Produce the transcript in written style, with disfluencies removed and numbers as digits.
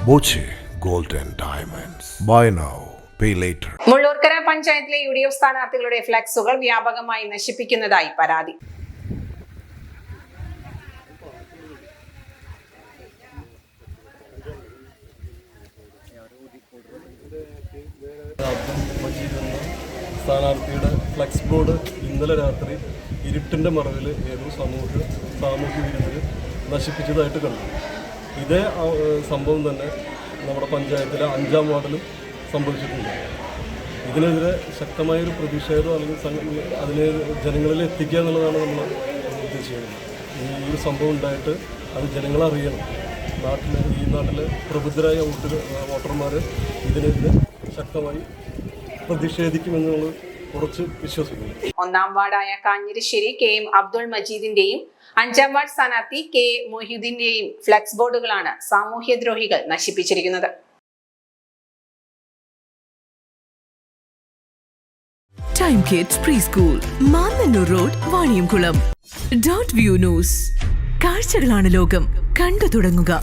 Boche gold and diamonds. Buy now, pay later. Mullurkara പഞ്ചായത്തിലെ UDF സ്ഥാനാർത്ഥികളുടെ ഫ്ലെക്സുകൾ വ്യാപകമായി നശിപ്പിക്കുന്നതായി പരാതി. സ്ഥാനാർത്ഥിയുടെ ഫ്ലെക്സ് ബോർഡ് ഇന്നലെ രാത്രി ഇരുട്ടിൻ്റെ മറവിൽ ഏതോ സാമൂഹ്യ വിരുദ്ധർ നശിപ്പിച്ചതായിട്ട് കണ്ടു. ഇതേ സംഭവം തന്നെ നമ്മുടെ പഞ്ചായത്തിലെ 5-ാം വാർഡിലും സംഭവിച്ചിട്ടുണ്ട്. ഇതിനെതിരെ ശക്തമായൊരു പ്രതിഷേധം അല്ലെങ്കിൽ അതിനെ ജനങ്ങളിൽ എത്തിക്കുക എന്നുള്ളതാണ് നമ്മൾ ഉദ്ദേശിക്കുന്നത്. ഈ ഒരു സംഭവം ഉണ്ടായിട്ട് അത് ജനങ്ങളറിയണം. ഈ നാട്ടിലെ പ്രബുദ്ധരായ വോട്ടർമാർ ഇതിനെതിരെ ശക്തമായി പ്രതിഷേധിക്കുമെന്നുള്ളത് കുറച്ച് വിശ്വസിക്കുന്നു. 1-ാം വാർഡായ കാഞ്ഞിരശ്ശേരി KM അബ്ദുൾ മജീദിന്റെയും 5-ാം വാർഡ് സ്ഥാനാർത്ഥി KA മൊഹീദ്ദീന്റെയും ഫ്ലെക്സ് ബോർഡുകളാണ് സാമൂഹ്യദ്രോഹികൾ നശിപ്പിച്ചിരിക്കുന്നത്. Time kids pre school, Mannanur road, Vaniyamkulam. .view news. കാഴ്ചകളാണ് ലോകം, കണ്ടു തുടങ്ങുക.